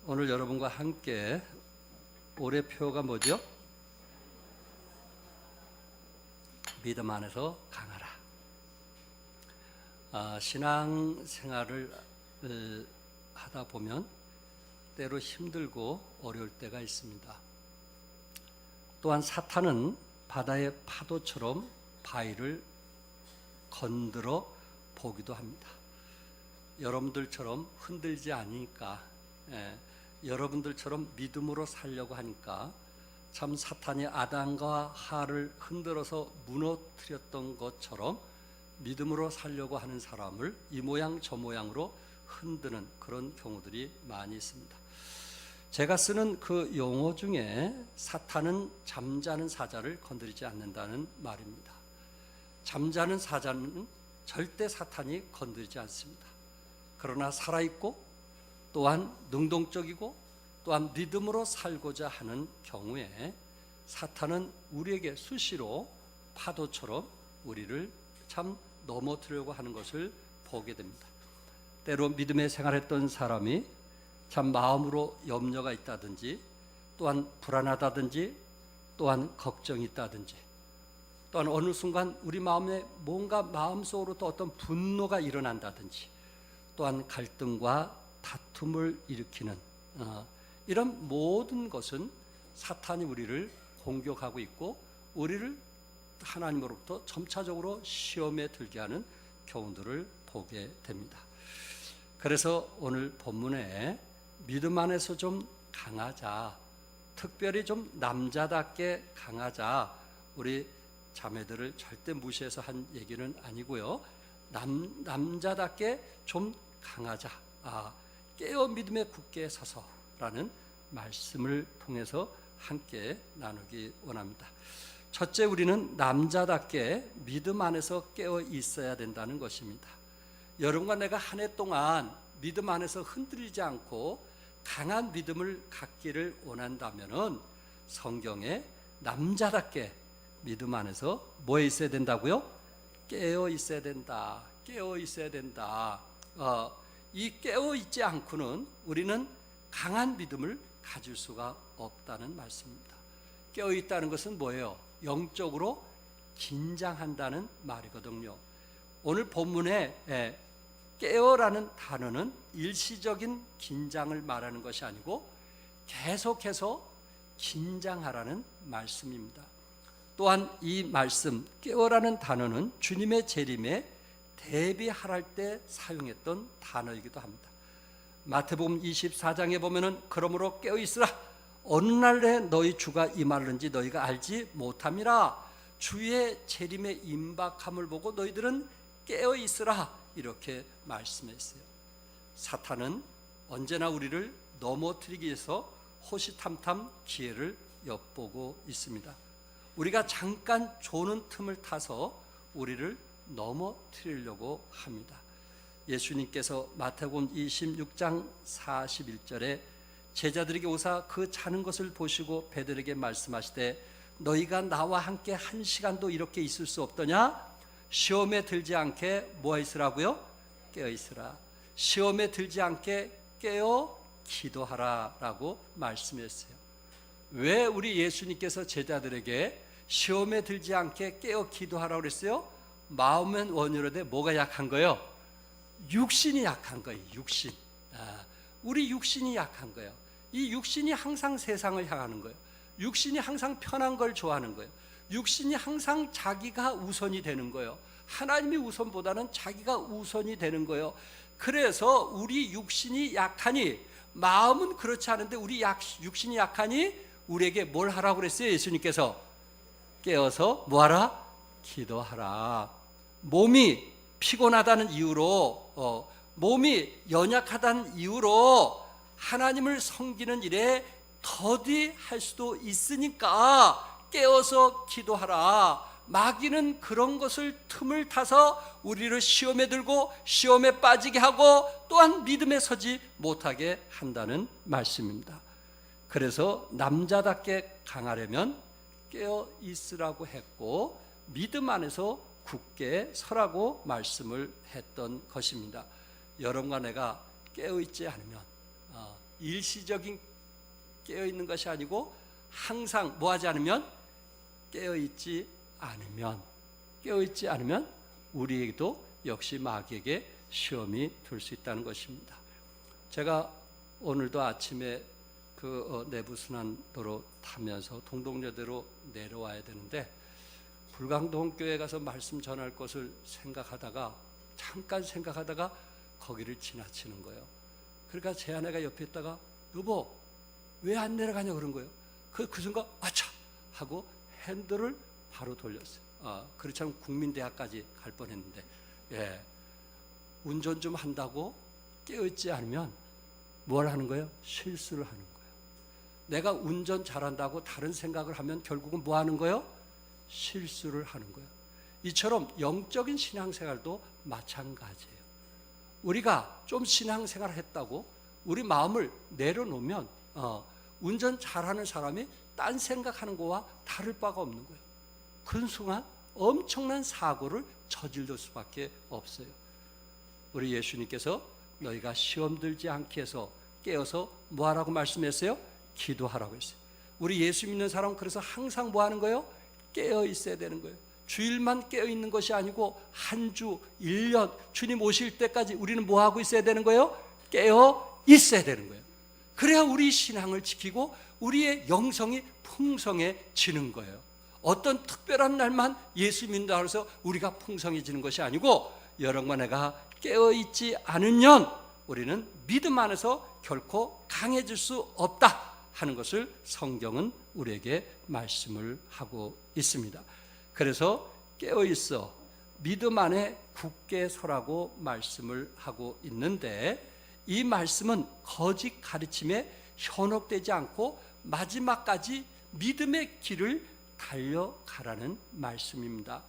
오늘 여러분과 함께 올해 표가 뭐죠? 믿음 안에서 강하라. 신앙 생활을 하다 보면 때로 힘들고 어려울 때가 있습니다. 또한 사탄은 바다의 파도처럼 바위를 건드려 보기도 합니다. 여러분들처럼 흔들지 않으니까, 여러분들처럼 믿음으로 살려고 하니까 참 사탄이 아담과 하와를 흔들어서 무너뜨렸던 것처럼 믿음으로 살려고 하는 사람을 이 모양 저 모양으로 흔드는 그런 경우들이 많이 있습니다. 제가 쓰는 그 용어 중에 사탄은 잠자는 사자를 건드리지 않는다는 말입니다. 잠자는 사자는 절대 사탄이 건드리지 않습니다. 그러나 살아있고 또한 능동적이고 또한 믿음으로 살고자 하는 경우에 사탄은 우리에게 수시로 파도처럼 우리를 참 넘어뜨리려고 하는 것을 보게 됩니다. 때로 믿음의 생활했던 사람이 참 마음으로 염려가 있다든지 또한 불안하다든지 또한 걱정이 있다든지 또한 어느 순간 우리 마음에 뭔가 마음속으로 또 어떤 분노가 일어난다든지 또한 갈등과 다툼을 일으키는 이런 모든 것은 사탄이 우리를 공격하고 있고 우리를 하나님으로부터 점차적으로 시험에 들게 하는 경우들을 보게 됩니다. 그래서 오늘 본문에 믿음 안에서 좀 강하자, 특별히 좀 남자답게 강하자, 우리 자매들을 절대 무시해서 한 얘기는 아니고요. 남자답게 좀 강하자, 깨어 믿음에 굳게 서서라는 말씀을 통해서 함께 나누기 원합니다. 첫째, 우리는 남자답게 믿음 안에서 깨어 있어야 된다는 것입니다. 여러분과 내가 한 해 동안 믿음 안에서 흔들리지 않고 강한 믿음을 갖기를 원한다면은 성경에 남자답게 믿음 안에서 뭐에 있어야 된다고요? 깨어 있어야 된다. 깨어 있어야 된다. 이 깨어 있지 않고는 우리는 강한 믿음을 가질 수가 없다는 말씀입니다. 깨어 있다는 것은 뭐예요? 영적으로 긴장한다는 말이거든요. 오늘 본문에 깨어라는 단어는 일시적인 긴장을 말하는 것이 아니고 계속해서 긴장하라는 말씀입니다. 또한 이 말씀 깨어라는 단어는 주님의 재림에 대비할 때 사용했던 단어이기도 합니다. 마태복음 24장에 보면은 그러므로 깨어 있으라. 어느 날에 너희 주가 임하는지 너희가 알지 못함이라. 주의 재림의 임박함을 보고 너희들은 깨어 있으라. 이렇게 말씀했어요. 사탄은 언제나 우리를 넘어뜨리기 위해서 호시탐탐 기회를 엿보고 있습니다. 우리가 잠깐 조는 틈을 타서 우리를 넘어뜨리려고 합니다. 예수님께서 마태복음 26장 41절에 제자들에게 오사 그 자는 것을 보시고 베드로에게 말씀하시되 너희가 나와 함께 한 시간도 이렇게 있을 수 없더냐? 시험에 들지 않게 뭐 있으라고요? 깨어 있으라. 시험에 들지 않게 깨어 기도하라 라고 말씀했어요. 왜 우리 예수님께서 제자들에게 시험에 들지 않게 깨어 기도하라고 그랬어요? 마음은 원이로되 뭐가 약한 거예요? 육신이 약한 거예요. 육신. 우리 육신이 약한 거예요. 이 육신이 항상 세상을 향하는 거예요. 육신이 항상 편한 걸 좋아하는 거예요. 육신이 항상 자기가 우선이 되는 거예요. 하나님이 우선보다는 자기가 우선이 되는 거예요. 그래서 우리 육신이 약하니 마음은 그렇지 않은데 우리 육신이 약하니 우리에게 뭘 하라고 그랬어요? 예수님께서 깨어서 뭐하라? 기도하라. 몸이 피곤하다는 이유로 몸이 연약하다는 이유로 하나님을 섬기는 일에 더디할 수도 있으니까 깨어서 기도하라. 마귀는 그런 것을 틈을 타서 우리를 시험에 들고 시험에 빠지게 하고 또한 믿음에 서지 못하게 한다는 말씀입니다. 그래서 남자답게 강하려면 깨어 있으라고 했고 믿음 안에서 굳게 서라고 말씀을 했던 것입니다. 여러분과 내가 깨어 있지 않으면 일시적인 깨어있는 것이 아니고 항상 뭐하지 않으면 깨어있지 않으면 우리에게도 역시 마귀에게 시험이 될 수 있다는 것입니다. 제가 오늘도 아침에 내부순환도로 타면서 동동여대로 내려와야 되는데 불광동 교회 가서 말씀 전할 것을 잠깐 생각하다가 거기를 지나치는 거예요. 그러니까 제 아내가 옆에 있다가 여보 왜 안 내려가냐 그런 거예요. 그 순간 아차 하고 핸들을 바로 돌렸어요. 그렇지 않으면 국민대학까지 갈 뻔했는데 운전 좀 한다고 깨어있지 않으면 뭘 하는 거예요? 실수를 하는 거예요. 내가 운전 잘한다고 다른 생각을 하면 결국은 뭐 하는 거예요? 실수를 하는 거예요. 이처럼 영적인 신앙생활도 마찬가지예요. 우리가 좀 신앙생활을 했다고 우리 마음을 내려놓으면 운전 잘하는 사람이 딴 생각하는 거와 다를 바가 없는 거예요. 그 순간 엄청난 사고를 저질러 수밖에 없어요. 우리 예수님께서 너희가 시험 들지 않게 해서 깨어서 뭐 하라고 말씀했어요? 기도하라고 했어요. 우리 예수 믿는 사람은 그래서 항상 뭐 하는 거예요? 깨어 있어야 되는 거예요. 주일만 깨어 있는 것이 아니고 한 주, 1년 주님 오실 때까지 우리는 뭐 하고 있어야 되는 거예요? 깨어 있어야 되는 거예요. 그래야 우리 신앙을 지키고 우리의 영성이 풍성해지는 거예요. 어떤 특별한 날만 예수 믿는다고 해서 우리가 풍성해지는 것이 아니고 여러분과 내가 깨어있지 않으면 우리는 믿음 안에서 결코 강해질 수 없다 하는 것을 성경은 우리에게 말씀을 하고 있습니다. 그래서 깨어있어 믿음 안에 굳게 서라고 말씀을 하고 있는데 이 말씀은 거짓 가르침에 현혹되지 않고 마지막까지 믿음의 길을 달려가라는 말씀입니다.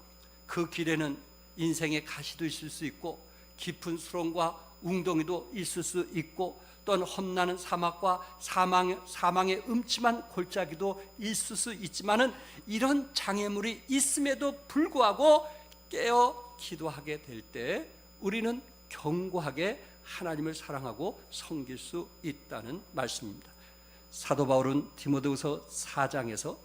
그 길에는 인생의 가시도 있을 수 있고 깊은 수렁과 웅덩이도 있을 수 있고 또는 험난한 사막과 사망의 음침한 골짜기도 있을 수 있지만은 이런 장애물이 있음에도 불구하고 깨어 기도하게 될 때 우리는 견고하게 하나님을 사랑하고 섬길 수 있다는 말씀입니다. 사도 바울은 디모데후서 4장에서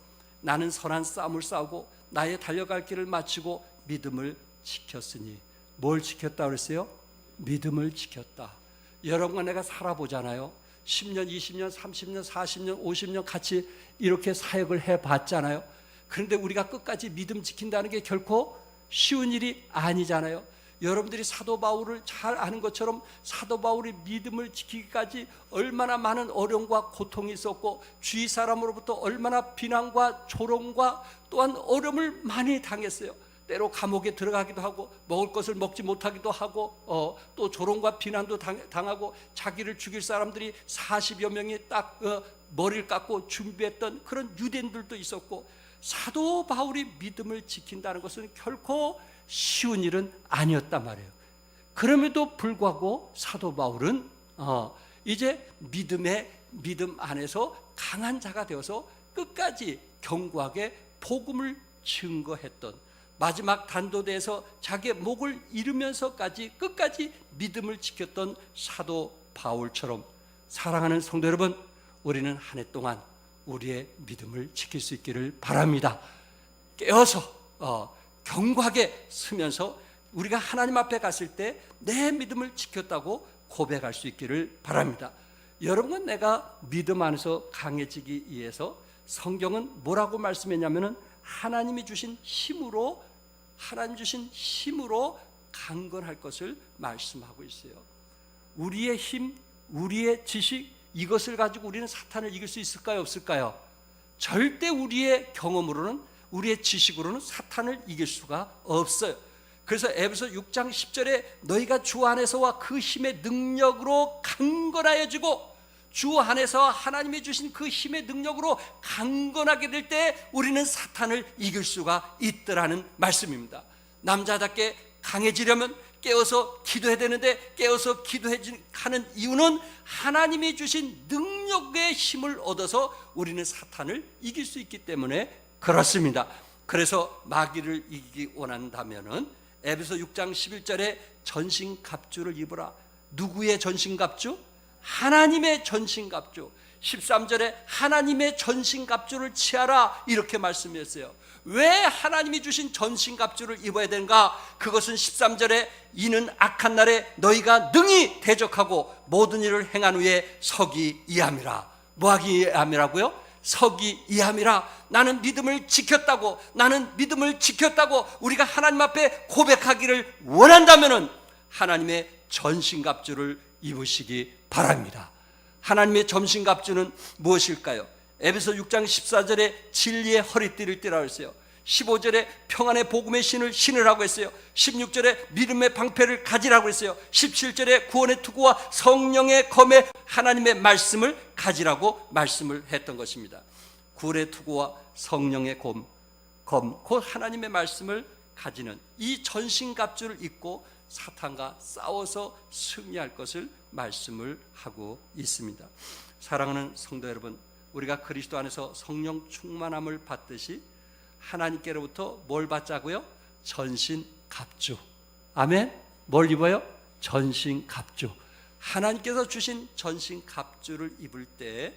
나는 선한 싸움을 싸우고 나의 달려갈 길을 마치고 믿음을 지켰으니 뭘 지켰다 그랬어요? 믿음을 지켰다. 여러분과 내가 살아보잖아요. 10년, 20년, 30년, 40년, 50년 같이 이렇게 사역을 해봤잖아요. 그런데 우리가 끝까지 믿음 지킨다는 게 결코 쉬운 일이 아니잖아요. 여러분들이 사도 바울을 잘 아는 것처럼 사도 바울이 믿음을 지키기까지 얼마나 많은 어려움과 고통이 있었고 주위 사람으로부터 얼마나 비난과 조롱과 또한 어려움을 많이 당했어요. 때로 감옥에 들어가기도 하고 먹을 것을 먹지 못하기도 하고 또 조롱과 비난도 당하고 자기를 죽일 사람들이 40여 명이 딱 머리를 깎고 준비했던 그런 유대인들도 있었고 사도 바울이 믿음을 지킨다는 것은 결코 쉬운 일은 아니었단 말이에요. 그럼에도 불구하고 사도 바울은 이제 믿음 안에서 강한 자가 되어서 끝까지 견고하게 복음을 증거했던 마지막 단도대에서 자기의 목을 잃으면서까지 끝까지 믿음을 지켰던 사도 바울처럼 사랑하는 성도 여러분, 우리는 한 해 동안 우리의 믿음을 지킬 수 있기를 바랍니다. 깨어서 견고하게 서면서 우리가 하나님 앞에 갔을 때 내 믿음을 지켰다고 고백할 수 있기를 바랍니다. 여러분은 내가 믿음 안에서 강해지기 위해서 성경은 뭐라고 말씀했냐면은 하나님 주신 힘으로 강건할 것을 말씀하고 있어요. 우리의 힘, 우리의 지식 이것을 가지고 우리는 사탄을 이길 수 있을까요? 없을까요? 절대 우리의 경험으로는 우리의 지식으로는 사탄을 이길 수가 없어요. 그래서 에베소 6장 10절에 너희가 주 안에서와 그 힘의 능력으로 강건하여지고 주 안에서 하나님이 주신 그 힘의 능력으로 강건하게 될 때 우리는 사탄을 이길 수가 있더라는 말씀입니다. 남자답게 강해지려면 깨어서 기도해야 되는데 깨어서 기도하는 이유는 하나님이 주신 능력의 힘을 얻어서 우리는 사탄을 이길 수 있기 때문에 그렇습니다. 그래서 마귀를 이기기 원한다면은 에베소 6장 11절에 전신갑주를 입으라. 누구의 전신갑주? 하나님의 전신갑주, 13절에 하나님의 전신갑주를 취하라 이렇게 말씀했어요. 왜 하나님이 주신 전신갑주를 입어야 되는가? 그것은 13절에 이는 악한 날에 너희가 능히 대적하고 모든 일을 행한 후에 서기이함이라. 뭐하기 이함이라고요? 서기이함이라. 나는 믿음을 지켰다고, 나는 믿음을 지켰다고 우리가 하나님 앞에 고백하기를 원한다면 하나님의 전신갑주를 입으시기 바랍니다. 하나님의 전신갑주는 무엇일까요? 에베소 6장 14절에 진리의 허리띠를 띠라고 했어요. 15절에 평안의 복음의 신을 신으라고 했어요. 16절에 믿음의 방패를 가지라고 했어요. 17절에 구원의 투구와 성령의 검에 하나님의 말씀을 가지라고 말씀을 했던 것입니다. 구원의 투구와 성령의 검, 곧 하나님의 말씀을 가지는 이 전신갑주를 입고 사탄과 싸워서 승리할 것을 말씀을 하고 있습니다. 사랑하는 성도 여러분, 우리가 그리스도 안에서 성령 충만함을 받듯이 하나님께로부터 뭘 받자고요? 전신갑주. 아멘. 뭘 입어요? 전신갑주. 하나님께서 주신 전신갑주를 입을 때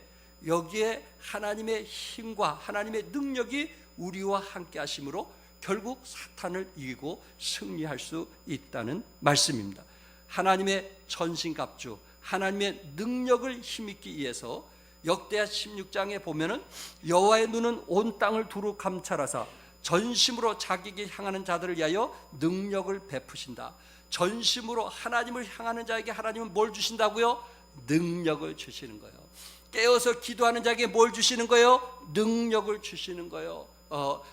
여기에 하나님의 힘과 하나님의 능력이 우리와 함께 하심으로 결국 사탄을 이기고 승리할 수 있다는 말씀입니다. 하나님의 전신갑주, 하나님의 능력을 힘입기 위해서 역대하 16장에 보면은 여호와의 눈은 온 땅을 두루 감찰하사 전심으로 자기에게 향하는 자들을 위하여 능력을 베푸신다. 전심으로 하나님을 향하는 자에게 하나님은 뭘 주신다고요? 능력을 주시는 거예요. 깨어서 기도하는 자에게 뭘 주시는 거예요? 능력을 주시는 거예요.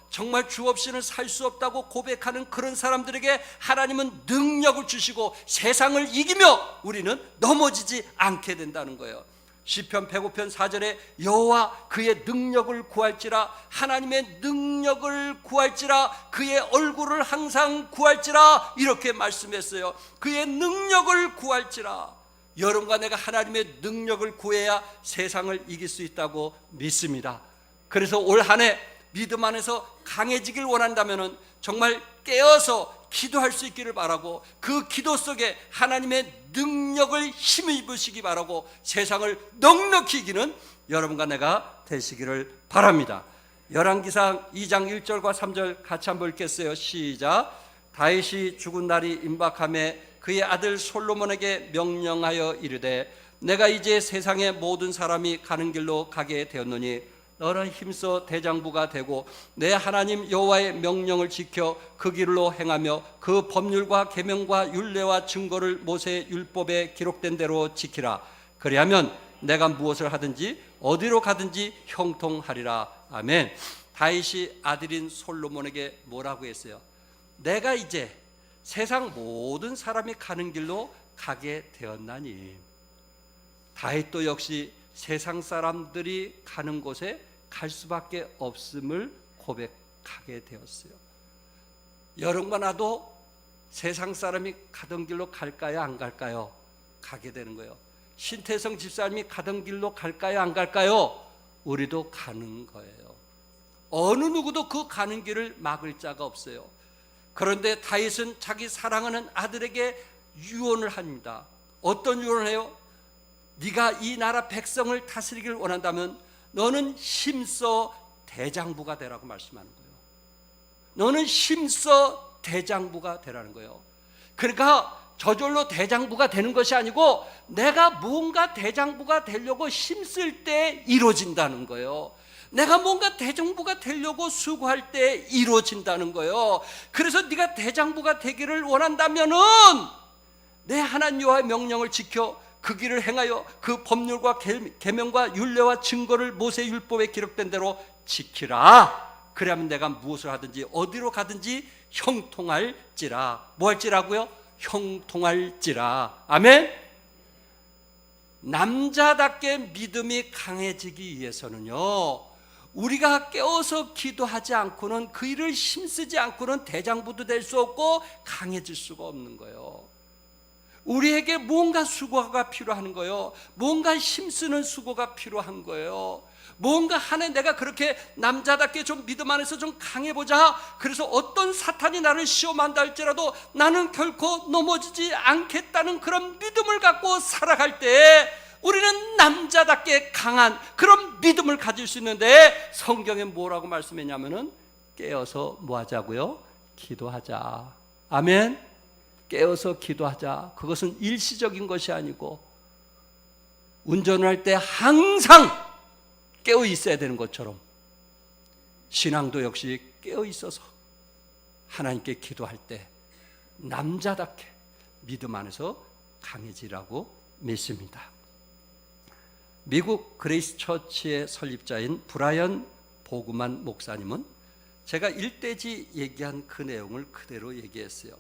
정말 주 없이는 살 수 없다고 고백하는 그런 사람들에게 하나님은 능력을 주시고 세상을 이기며 우리는 넘어지지 않게 된다는 거예요. 시편 105편 4절에 여호와 그의 능력을 구할지라, 하나님의 능력을 구할지라, 그의 얼굴을 항상 구할지라 이렇게 말씀했어요. 그의 능력을 구할지라. 여러분과 내가 하나님의 능력을 구해야 세상을 이길 수 있다고 믿습니다. 그래서 올 한 해 믿음 안에서 강해지길 원한다면 정말 깨어서 기도할 수 있기를 바라고, 그 기도 속에 하나님의 능력을 힘입으시기 바라고 세상을 넉넉히 이기는 여러분과 내가 되시기를 바랍니다. 열왕기상 2장 1절과 3절 같이 한번 읽겠어요. 시작. 다윗이 죽은 날이 임박하매 그의 아들 솔로몬에게 명령하여 이르되 내가 이제 세상의 모든 사람이 가는 길로 가게 되었노니 너는 힘써 대장부가 되고 내 하나님 여호와의 명령을 지켜 그 길로 행하며 그 법률과 계명과 율례와 증거를 모세의 율법에 기록된 대로 지키라. 그리하면 내가 무엇을 하든지 어디로 가든지 형통하리라. 아멘. 다윗이 아들인 솔로몬에게 뭐라고 했어요? 내가 이제 세상 모든 사람이 가는 길로 가게 되었나니. 다윗도 역시 세상 사람들이 가는 곳에 갈 수밖에 없음을 고백하게 되었어요. 여러분과 나도 세상 사람이 가던 길로 갈까요? 안 갈까요? 가게 되는 거예요. 신태성 집사님이 가던 길로 갈까요? 안 갈까요? 우리도 가는 거예요. 어느 누구도 그 가는 길을 막을 자가 없어요. 그런데 다윗은 자기 사랑하는 아들에게 유언을 합니다. 어떤 유언을 해요? 네가 이 나라 백성을 다스리기를 원한다면 너는 힘써 대장부가 되라고 말씀하는 거예요. 너는 힘써 대장부가 되라는 거예요. 그러니까 저절로 대장부가 되는 것이 아니고 내가 뭔가 대장부가 되려고 힘쓸 때 이루어진다는 거예요. 내가 뭔가 대장부가 되려고 수고할 때 이루어진다는 거예요. 그래서 네가 대장부가 되기를 원한다면은 내 하나님 여호와의 명령을 지켜 그 길을 행하여 그 법률과 계명과 율례와 증거를 모세의 율법에 기록된 대로 지키라. 그러면 내가 무엇을 하든지 어디로 가든지 형통할지라. 뭐 할지라고요? 형통할지라. 아멘. 남자답게 믿음이 강해지기 위해서는요, 우리가 깨어서 기도하지 않고는 그 일을 힘쓰지 않고는 대장부도 될 수 없고 강해질 수가 없는 거예요. 우리에게 뭔가 수고가 필요한 거예요. 뭔가 힘쓰는 수고가 필요한 거예요. 뭔가 한 해 내가 그렇게 남자답게 좀 믿음 안에서 좀 강해보자. 그래서 어떤 사탄이 나를 시험한다 할지라도 나는 결코 넘어지지 않겠다는 그런 믿음을 갖고 살아갈 때 우리는 남자답게 강한 그런 믿음을 가질 수 있는데, 성경에 뭐라고 말씀했냐면은 깨어서 뭐 하자고요? 기도하자. 아멘. 깨어서 기도하자. 그것은 일시적인 것이 아니고 운전을 할 때 항상 깨어 있어야 되는 것처럼 신앙도 역시 깨어 있어서 하나님께 기도할 때 남자답게 믿음 안에서 강해지라고 믿습니다. 미국 그레이스 처치의 설립자인 브라이언 보그만 목사님은 제가 일대지 얘기한 그 내용을 그대로 얘기했어요.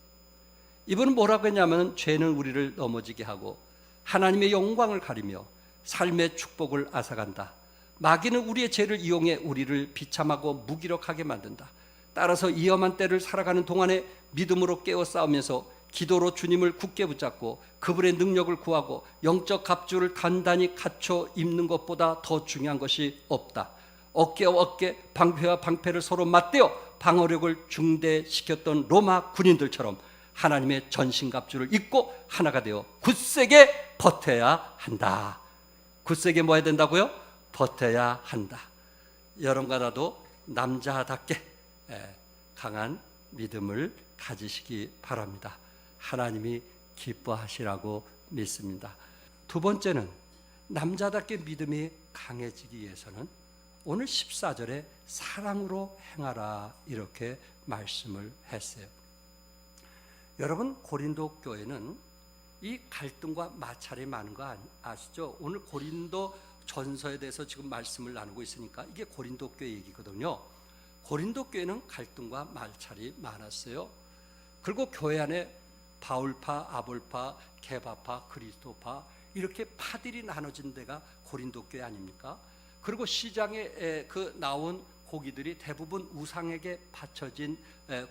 이분은 뭐라고 했냐면, 죄는 우리를 넘어지게 하고 하나님의 영광을 가리며 삶의 축복을 앗아간다. 마귀는 우리의 죄를 이용해 우리를 비참하고 무기력하게 만든다. 따라서 이 험한 때를 살아가는 동안에 믿음으로 깨어 싸우면서 기도로 주님을 굳게 붙잡고 그분의 능력을 구하고 영적 갑주를 단단히 갖춰 입는 것보다 더 중요한 것이 없다. 어깨와 어깨, 방패와 방패를 서로 맞대어 방어력을 중대시켰던 로마 군인들처럼 하나님의 전신갑주를 입고 하나가 되어 굳세게 버텨야 한다. 굳세게 뭐 해야 된다고요? 버텨야 한다. 여러분과 나도 남자답게 강한 믿음을 가지시기 바랍니다. 하나님이 기뻐하시라고 믿습니다. 두 번째는 남자답게 믿음이 강해지기 위해서는 오늘 14절에 사랑으로 행하라 이렇게 말씀을 했어요. 여러분, 고린도 교회는 이 갈등과 마찰이 많은 거 아시죠? 오늘 고린도 전서에 대해서 지금 말씀을 나누고 있으니까 이게 고린도 교회 얘기거든요. 고린도 교회는 갈등과 마찰이 많았어요. 그리고 교회 안에 바울파, 아볼파, 게바파, 그리스도파 이렇게 파들이 나눠진 데가 고린도 교회 아닙니까? 그리고 시장에 나온 고기들이 대부분 우상에게 바쳐진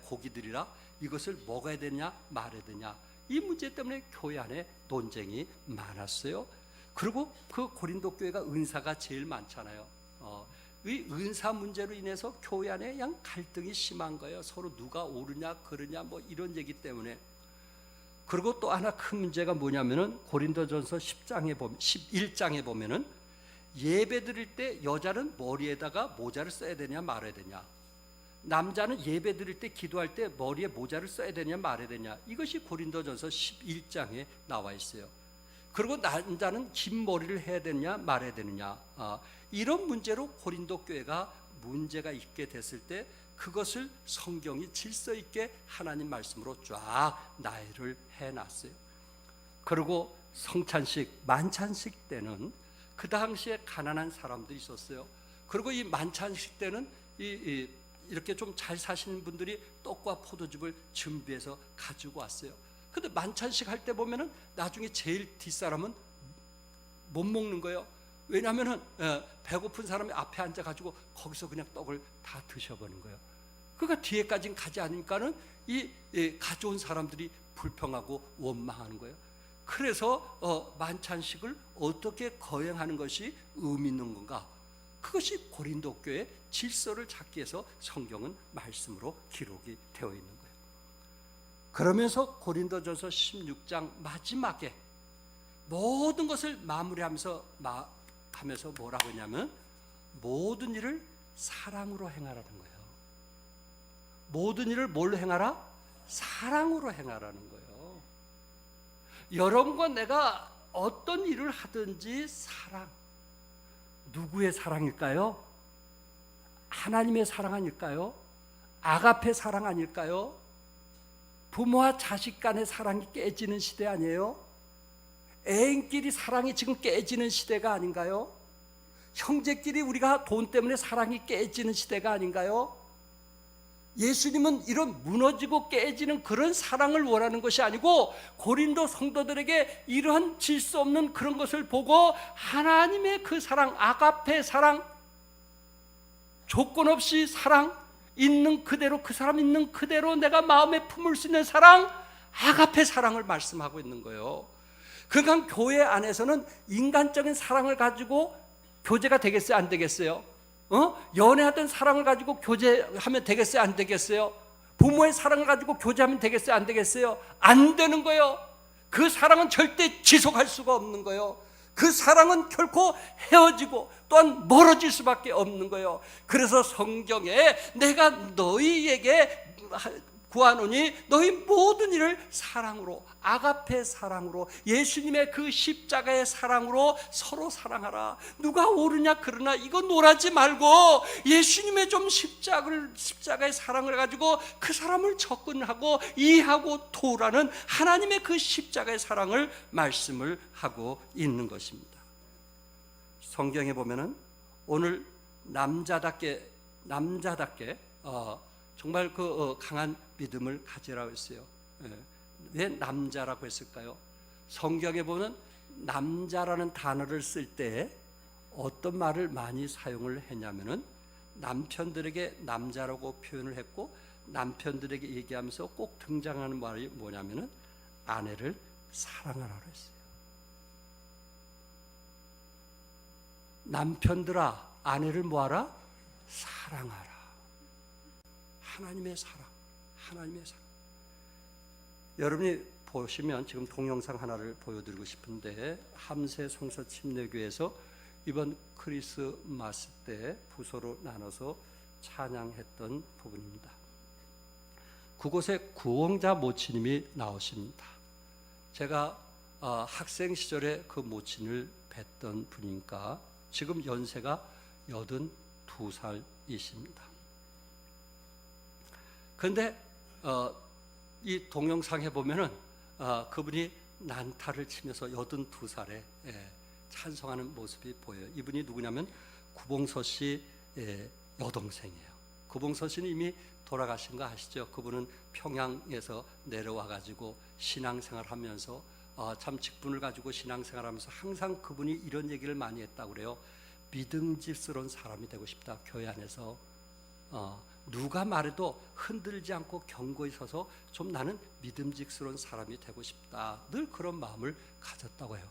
고기들이라 이것을 먹어야 되냐 말아야 되냐, 이 문제 때문에 교회 안에 논쟁이 많았어요. 그리고 그 고린도 교회가 은사가 제일 많잖아요. 이 은사 문제로 인해서 교회 안에 그냥 갈등이 심한 거예요. 서로 누가 옳으냐 그르냐 뭐 이런 얘기 때문에. 그리고 또 하나 큰 문제가 뭐냐면은 고린도전서 11장에 보면은 예배 드릴 때 여자는 머리에다가 모자를 써야 되냐 말아야 되냐, 남자는 예배 드릴 때 기도할 때 머리에 모자를 써야 되냐 말아야 되냐, 이것이 고린도전서 11장에 나와 있어요. 그리고 남자는 긴 머리를 해야 되느냐 말아야 되느냐, 이런 문제로 고린도 교회가 문제가 있게 됐을 때 그것을 성경이 질서 있게 하나님 말씀으로 쫙 나열을 해놨어요. 그리고 성찬식, 만찬식 때는 그 당시에 가난한 사람들이 있었어요. 그리고 이 만찬식 때는 이렇게 좀 잘 사시는 분들이 떡과 포도즙을 준비해서 가지고 왔어요. 근데 만찬식 할 때 보면은 나중에 제일 뒷사람은 못 먹는 거예요. 왜냐하면은 배고픈 사람이 앞에 앉아가지고 거기서 그냥 떡을 다 드셔버린 거예요. 그러니까 뒤에까지는 가지 않으니까는 이 가져온 사람들이 불평하고 원망하는 거예요. 그래서 만찬식을 어떻게 거행하는 것이 의미 있는 건가? 그것이 고린도 교회의 질서를 찾기 위해서 성경은 말씀으로 기록이 되어 있는 거예요. 그러면서 고린도전서 16장 마지막에 모든 것을 마무리하면서 뭐라고 했냐면 모든 일을 사랑으로 행하라는 거예요. 모든 일을 뭘로 행하라? 사랑으로 행하라는 거예요. 여러분과 내가 어떤 일을 하든지 사랑, 누구의 사랑일까요? 하나님의 사랑 아닐까요? 아가페 사랑 아닐까요? 부모와 자식 간의 사랑이 깨지는 시대 아니에요? 애인끼리 사랑이 지금 깨지는 시대가 아닌가요? 형제끼리 우리가 돈 때문에 사랑이 깨지는 시대가 아닌가요? 예수님은 이런 무너지고 깨지는 그런 사랑을 원하는 것이 아니고 고린도 성도들에게 이러한 질서 없는 그런 것을 보고 하나님의 그 사랑, 아가페 사랑, 조건 없이 사랑, 있는 그대로 그 사람 있는 그대로 내가 마음에 품을 수 있는 사랑, 아가페 사랑을 말씀하고 있는 거예요. 그러니까 교회 안에서는 인간적인 사랑을 가지고 교제가 되겠어요? 안 되겠어요? 연애하던 사랑을 가지고 교제하면 되겠어요? 안 되겠어요? 부모의 사랑을 가지고 교제하면 되겠어요? 안 되겠어요? 안 되는 거예요. 그 사랑은 절대 지속할 수가 없는 거예요. 그 사랑은 결코 헤어지고 또한 멀어질 수밖에 없는 거예요. 그래서 성경에 내가 너희에게 구하노니 너희 모든 일을 사랑으로, 아가페 사랑으로, 예수님의 그 십자가의 사랑으로 서로 사랑하라. 누가 옳으냐 그러나 이거 놀하지 말고 예수님의 좀 십자가의 사랑을 가지고 그 사람을 접근하고 이해하고 도우라는 하나님의 그 십자가의 사랑을 말씀을 하고 있는 것입니다. 성경에 보면은 오늘 남자답게 정말 강한 믿음을 가지라고 했어요. 왜 남자라고 했을까요? 성경에 보면 남자라는 단어를 쓸 때 어떤 말을 많이 사용을 했냐면은 남편들에게 남자라고 표현을 했고, 남편들에게 얘기하면서 꼭 등장하는 말이 뭐냐면은 아내를 사랑하라고 했어요. 남편들아, 아내를 뭐하라? 사랑하라. 하나님의 사랑, 하나님의 사랑. 여러분이 보시면 지금 동영상 하나를 보여드리고 싶은데, 함세 송서 침례교회에서 이번 크리스마스 때 부서로 나눠서 찬양했던 부분입니다. 그곳에 구원자 모친님이 나오십니다. 제가 학생 시절에 그 모친을 뵀던 분이니까 지금 연세가 82살이십니다. 그런데 이 동영상에 보면은 그분이 난타를 치면서 82살에 찬송하는 모습이 보여요. 이분이 누구냐면 구봉서 씨 여동생이에요. 구봉서 씨는 이미 돌아가신 거 아시죠? 그분은 평양에서 내려와 가지고 신앙생활하면서 참 직분을 가지고 신앙생활하면서 항상 그분이 이런 얘기를 많이 했다고 그래요. 믿음직스러운 사람이 되고 싶다. 교회 안에서 누가 말해도 흔들지 않고 견고히 서서 좀 나는 믿음직스러운 사람이 되고 싶다. 늘 그런 마음을 가졌다고 해요.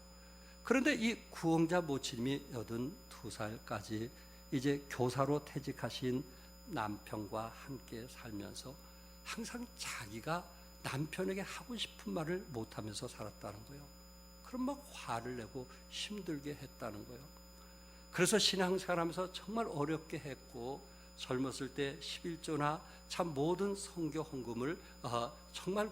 그런데 이 구원자 모친님이 82살까지 이제 교사로 퇴직하신 남편과 함께 살면서 항상 자기가 남편에게 하고 싶은 말을 못하면서 살았다는 거예요. 그럼 막 화를 내고 힘들게 했다는 거예요. 그래서 신앙생활하면서 정말 어렵게 했고, 젊었을 때 11조나 참 모든 선교 헌금을 정말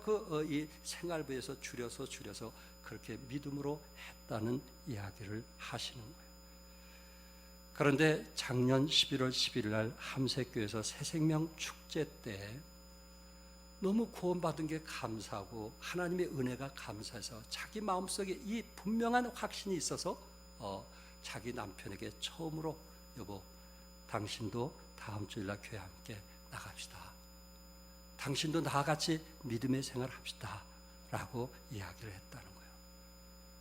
이 생활비에서 줄여서 그렇게 믿음으로 했다는 이야기를 하시는 거예요. 그런데 작년 11월 11일 날 함세교에서 새생명 축제 때 너무 구원받은 게 감사하고 하나님의 은혜가 감사해서 자기 마음속에 이 분명한 확신이 있어서 자기 남편에게 처음으로 여보, 당신도 다음 주일날 교회 함께 나갑시다. 당신도 나와 같이 믿음의 생활 합시다. 라고 이야기를 했다는 거예요.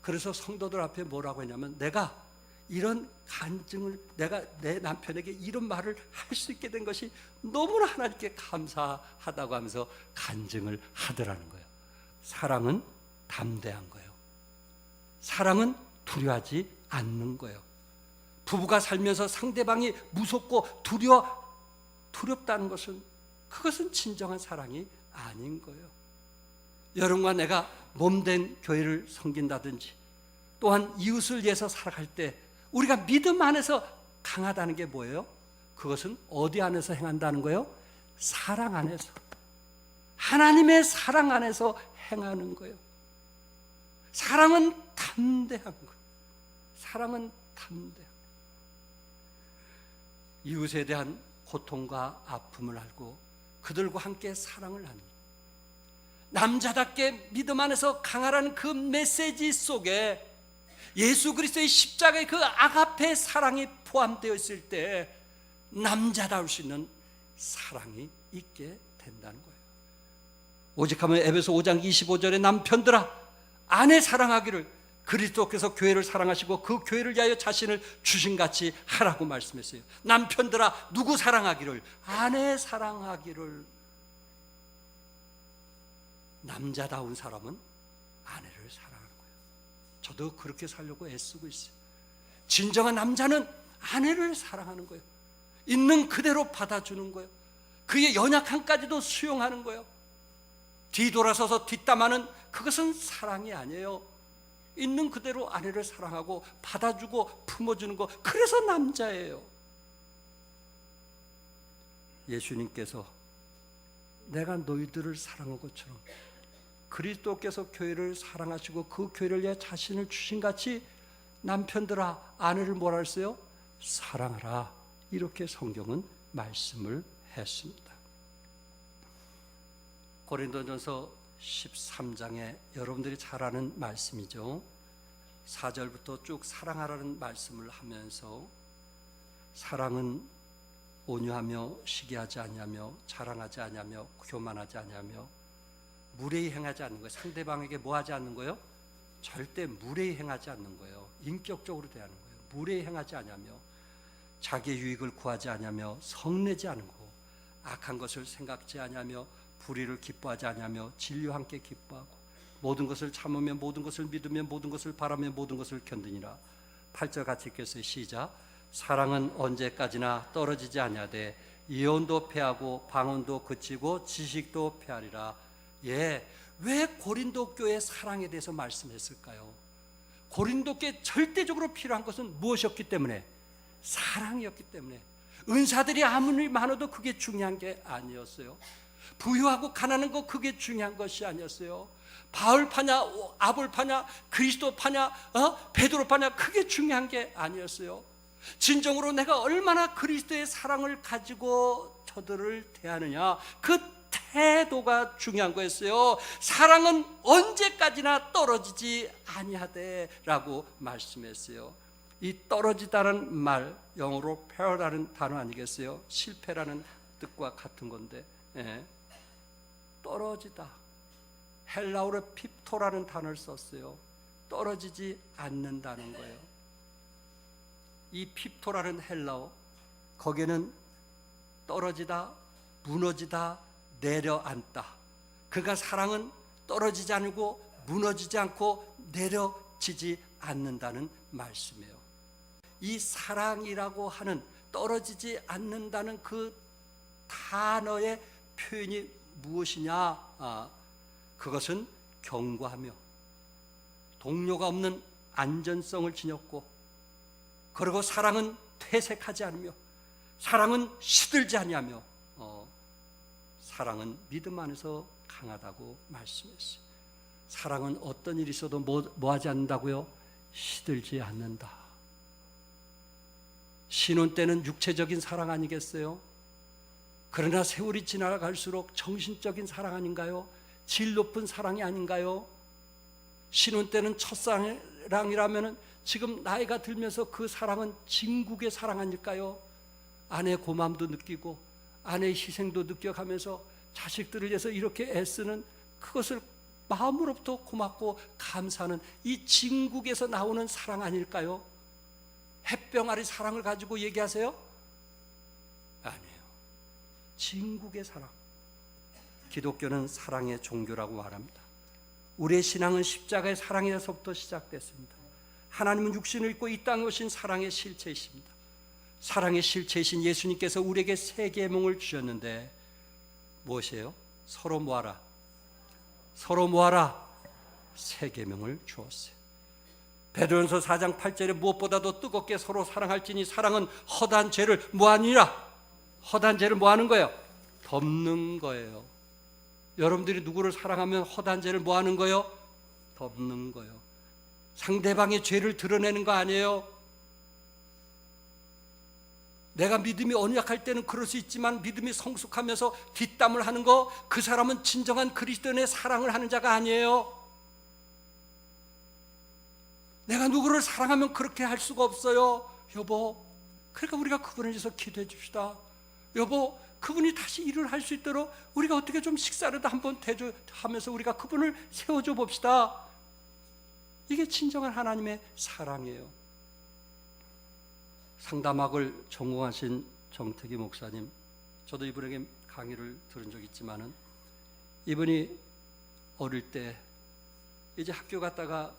그래서 성도들 앞에 뭐라고 했냐면, 내가 이런 간증을, 내가 내 남편에게 이런 말을 할 수 있게 된 것이 너무나 하나님께 감사하다고 하면서 간증을 하더라는 거예요. 사랑은 담대한 거예요. 사랑은 두려워하지 않는 거예요. 부부가 살면서 상대방이 무섭고 두렵다는 것은, 그것은 진정한 사랑이 아닌 거예요. 여러분과 내가 몸된 교회를 섬긴다든지 또한 이웃을 위해서 살아갈 때 우리가 믿음 안에서 강하다는 게 뭐예요? 그것은 어디 안에서 행한다는 거예요? 사랑 안에서, 하나님의 사랑 안에서 행하는 거예요. 사랑은 담대한 거예요. 사랑은 담대한, 이웃에 대한 고통과 아픔을 알고 그들과 함께 사랑을 하는, 남자답게 믿음 안에서 강하라는 그 메시지 속에 예수 그리스도의 십자가의 그 아가페 사랑이 포함되어 있을 때 남자다울 수 있는 사랑이 있게 된다는 거예요. 오직하면 에베소 5장 25절에 남편들아 아내 사랑하기를 그리스도께서 교회를 사랑하시고 그 교회를 위하여 자신을 주신같이 하라고 말씀했어요. 남편들아 누구 사랑하기를? 아내 사랑하기를. 남자다운 사람은 아내를 사랑하는 거예요. 저도 그렇게 살려고 애쓰고 있어요. 진정한 남자는 아내를 사랑하는 거예요. 있는 그대로 받아주는 거예요. 그의 연약함까지도 수용하는 거예요. 뒤돌아서서 뒷담화는 그것은 사랑이 아니에요. 있는 그대로 아내를 사랑하고 받아주고 품어주는 거, 그래서 남자예요. 예수님께서 내가 너희들을 사랑한 것처럼 그리스도께서 교회를 사랑하시고 그 교회를 위해 자신을 주신 같이 남편들아, 아내를 뭐라 했어요? 사랑하라. 이렇게 성경은 말씀을 했습니다. 고린도전서 13장에 여러분들이 잘 아는 말씀이죠. 4절부터 쭉 사랑하라는 말씀을 하면서 사랑은 온유하며 시기하지 아니하며 자랑하지 아니하며 교만하지 아니하며 무례히 행하지 않는 거예요. 상대방에게 뭐 하지 않는 거예요? 절대 무례히 행하지 않는 거예요. 인격적으로 대하는 거예요. 무례히 행하지 아니하며 자기의 유익을 구하지 아니하며 성내지 않고 악한 것을 생각지 아니하며 불의를 기뻐하지 아니하며 진리와 함께 기뻐하고 모든 것을 참으며 모든 것을 믿으며 모든 것을 바라며 모든 것을 견디니라. 8절 같이 읽겠어요. 시작. 사랑은 언제까지나 떨어지지 아니하되 이혼도 패하고 방언도 그치고 지식도 패하리라. 예, 왜 고린도 교회 사랑에 대해서 말씀했을까요? 고린도 교회 절대적으로 필요한 것은 무엇이었기 때문에? 사랑이었기 때문에. 은사들이 아무리 많아도 그게 중요한 게 아니었어요. 부유하고 가난한 거 그게 중요한 것이 아니었어요. 바울 파냐 아볼 파냐 그리스도 파냐 베드로 파냐 그게 중요한 게 아니었어요. 진정으로 내가 얼마나 그리스도의 사랑을 가지고 저들을 대하느냐, 그 태도가 중요한 거였어요. 사랑은 언제까지나 떨어지지 아니하되라고 말씀했어요. 이 떨어지다는 말, 영어로 fail라는 단어 아니겠어요? 실패라는 뜻과 같은 건데, 예. 떨어지다. 헬라어로 핍토라는 단어를 썼어요. 떨어지지 않는다는 거예요. 이 핍토라는 헬라어, 거기에는 떨어지다, 무너지다, 내려앉다. 그러니까 사랑은 떨어지지 않고 무너지지 않고 내려지지 않는다는 말씀이에요. 이 사랑이라고 하는 떨어지지 않는다는 그 단어의 표현이 무엇이냐? 그것은 견고하며 동료가 없는 안전성을 지녔고, 그리고 사랑은 퇴색하지 않으며 사랑은 시들지 아니하며 사랑은 믿음 안에서 강하다고 말씀했어요. 사랑은 어떤 일이 있어도 뭐 하지 않는다고요? 시들지 않는다. 신혼 때는 육체적인 사랑 아니겠어요? 그러나 세월이 지나갈수록 정신적인 사랑 아닌가요? 질 높은 사랑이 아닌가요? 신혼 때는 첫사랑이라면 지금 나이가 들면서 그 사랑은 진국의 사랑 아닐까요? 아내의 고마움도 느끼고 아내의 희생도 느껴가면서 자식들을 위해서 이렇게 애쓰는 그것을 마음으로부터 고맙고 감사하는 이 진국에서 나오는 사랑 아닐까요? 햇병아리 사랑을 가지고 얘기하세요? 아니에요. 진국의 사랑. 기독교는 사랑의 종교라고 말합니다. 우리의 신앙은 십자가의 사랑에서부터 시작됐습니다. 하나님은 육신을 입고 이 땅에 오신 사랑의 실체이십니다. 사랑의 실체이신 예수님께서 우리에게 세 계명을 주셨는데 무엇이에요? 서로 뭐하라? 서로 뭐하라? 세 계명을 주었어요. 베드로전서 4장 8절에 무엇보다도 뜨겁게 서로 사랑할지니 사랑은 허다한 죄를 뭐하니라? 허다한 죄를 뭐하는 거예요? 덮는 거예요. 여러분들이 누구를 사랑하면 허다한 죄를 뭐하는 거예요? 덮는 거예요. 상대방의 죄를 드러내는 거 아니에요. 내가 믿음이 언약할 때는 그럴 수 있지만 믿음이 성숙하면서 뒷담을 하는 거, 그 사람은 진정한 그리스도인의 사랑을 하는 자가 아니에요. 내가 누구를 사랑하면 그렇게 할 수가 없어요. 여보, 그러니까 우리가 그분을 위해서 기도해 줍시다. 여보, 그분이 다시 일을 할 수 있도록 우리가 어떻게 좀 식사라도 한번 대접하면서 우리가 그분을 세워줘 봅시다. 이게 진정한 하나님의 사랑이에요. 상담학을 전공하신 정태기 목사님, 저도 이분에게 강의를 들은 적이 있지만은 이분이 어릴 때 이제 학교 갔다가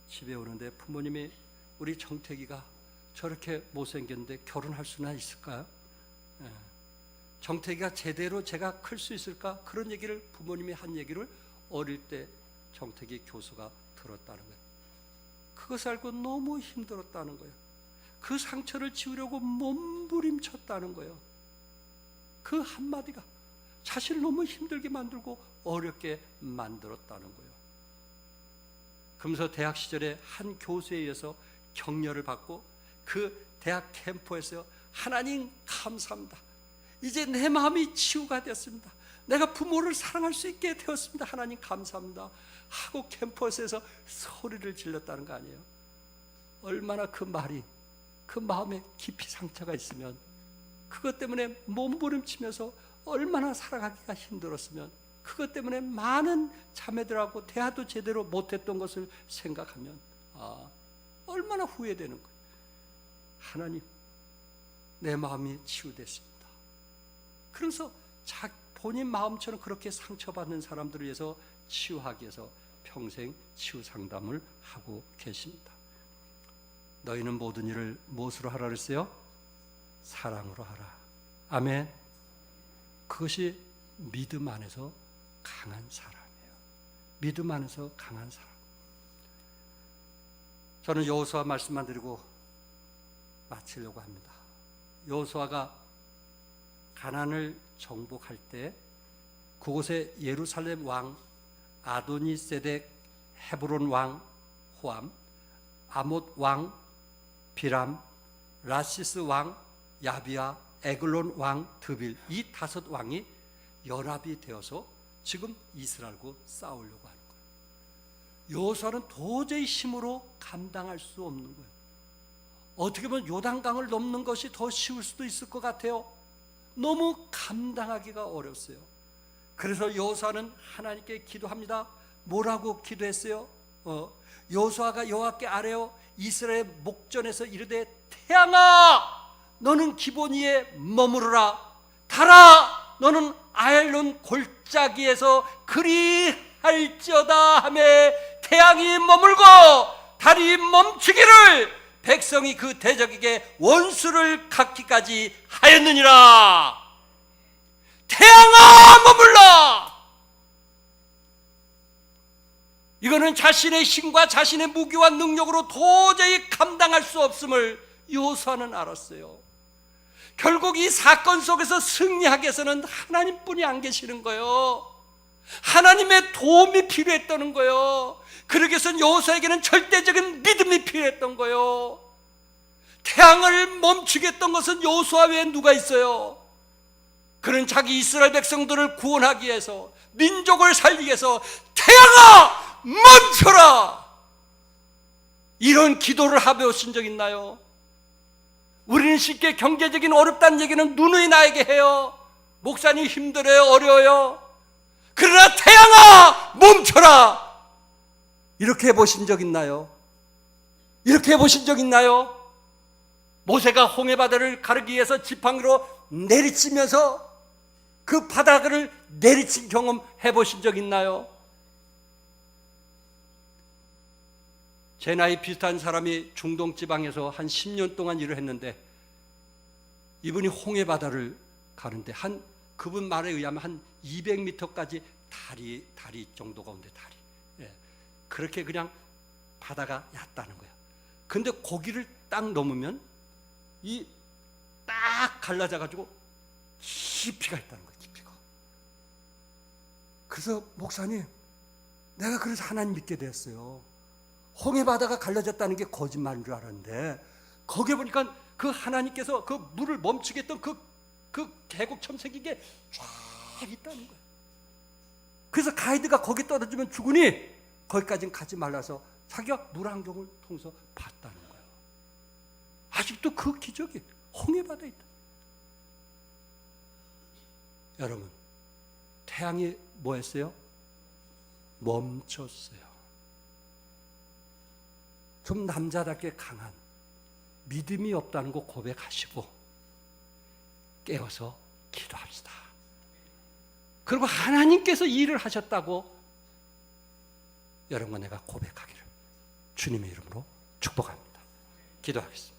집에 오는데 부모님이 우리 정태기가 저렇게 못생겼는데 결혼할 수나 있을까요? 예. 정태기가 제대로 제가 클 수 있을까? 그런 얘기를 부모님이 한 얘기를 어릴 때 정태기 교수가 들었다는 거예요. 그것을 알고 너무 힘들었다는 거예요. 그 상처를 지우려고 몸부림쳤다는 거예요. 그 한마디가 자신을 너무 힘들게 만들고 어렵게 만들었다는 거예요. 그러면서 대학 시절에 한 교수에 의해서 격려를 받고 그 대학 캠퍼에서 하나님 감사합니다. 이제 내 마음이 치유가 됐습니다. 내가 부모를 사랑할 수 있게 되었습니다. 하나님 감사합니다. 하고 캠퍼스에서 소리를 질렀다는 거 아니에요. 얼마나 그 말이 그 마음에 깊이 상처가 있으면, 그것 때문에 몸부림치면서 얼마나 살아가기가 힘들었으면, 그것 때문에 많은 자매들하고 대화도 제대로 못했던 것을 생각하면 얼마나 후회되는 거예요. 하나님, 내 마음이 치유됐습니다. 그래서 본인 마음처럼 그렇게 상처받는 사람들을 위해서 치유하기 위해서 평생 치유 상담을 하고 계십니다. 너희는 모든 일을 무엇으로 하라 그랬어요? 사랑으로 하라. 아멘. 그것이 믿음 안에서 강한 사람이에요. 믿음 안에서 강한 사람. 저는 여호수아 말씀만 드리고 마치려고 합니다. 여호수아가 가나안을 정복할 때 그곳에 예루살렘 왕 아도니세덱, 헤브론 왕 호암, 아못 왕 비람, 라시스 왕 야비아, 에글론 왕 드빌, 이 5 왕이 연합이 되어서 지금 이스라엘과 싸우려고 하는 거예요. 여호수아는 도저히 힘으로 감당할 수 없는 거예요. 어떻게 보면 요단강을 넘는 것이 더 쉬울 수도 있을 것 같아요. 너무 감당하기가 어렵어요. 그래서 여호수아는 하나님께 기도합니다. 뭐라고 기도했어요? 여호수아가 여호와께 아뢰어 이스라엘 목전에서 이르되, 태양아 너는 기본 위에 머무르라. 달아 너는 아얄론 골짜기에서 그리할지어다 하매, 태양이 머물고 달이 멈추기를 백성이 그 대적에게 원수를 갚기까지 하였느니라. 태양아 머물라. 이거는 자신의 힘과 자신의 무기와 능력으로 도저히 감당할 수 없음을 여호수아는 알았어요. 결국 이 사건 속에서 승리하기 위해서는 하나님뿐이 안 계시는 거예요. 하나님의 도움이 필요했다는 거예요. 그러기 위해서는 여호수아에게는 절대적인 믿음이 필요했던 거예요. 태양을 멈추게 했던 것은 여호수아 외에 누가 있어요? 그는 자기 이스라엘 백성들을 구원하기 위해서, 민족을 살리기 위해서 태양아 멈춰라, 이런 기도를 해보신 적 있나요? 우리는 쉽게 경제적인 어렵다는 얘기는 누누이 나에게 해요. 목사님 힘들어요, 어려워요. 그러나 태양아 멈춰라, 이렇게 해보신 적 있나요? 이렇게 해보신 적 있나요? 모세가 홍해바다를 가르기 위해서 지팡이로 내리치면서 그 바다를 내리친 경험 해보신 적 있나요? 제 나이 비슷한 사람이 중동 지방에서 한 10년 동안 일을 했는데, 이분이 홍해바다를 가는데 그분 말에 의하면 한 200m까지 다리 정도가 온대. 다리. 예. 그렇게 그냥 바다가 얕다는 거예요. 근데 고기를 딱 넘으면 이 딱 갈라져 가지고 깊이가 있다는 거예요. 깊이가. 그래서 목사님, 내가 그래서 하나님 믿게 됐어요. 홍해바다가 갈라졌다는 게 거짓말인 줄 알았는데, 거기에 보니까 그 하나님께서 그 물을 멈추게 했던 그 계곡처럼 생긴 게 쫙 있다는 거예요. 그래서 가이드가 거기 떨어지면 죽으니 거기까지는 가지 말라서 자기가 물안경을 통해서 봤다는 거예요. 아직도 그 기적이 홍해바다에 있다. 여러분, 태양이 뭐 했어요? 멈췄어요. 좀 남자답게 강한 믿음이 없다는 거 고백하시고 깨어서 기도합시다. 그리고 하나님께서 일을 하셨다고 여러분과 내가 고백하기를 주님의 이름으로 축복합니다. 기도하겠습니다.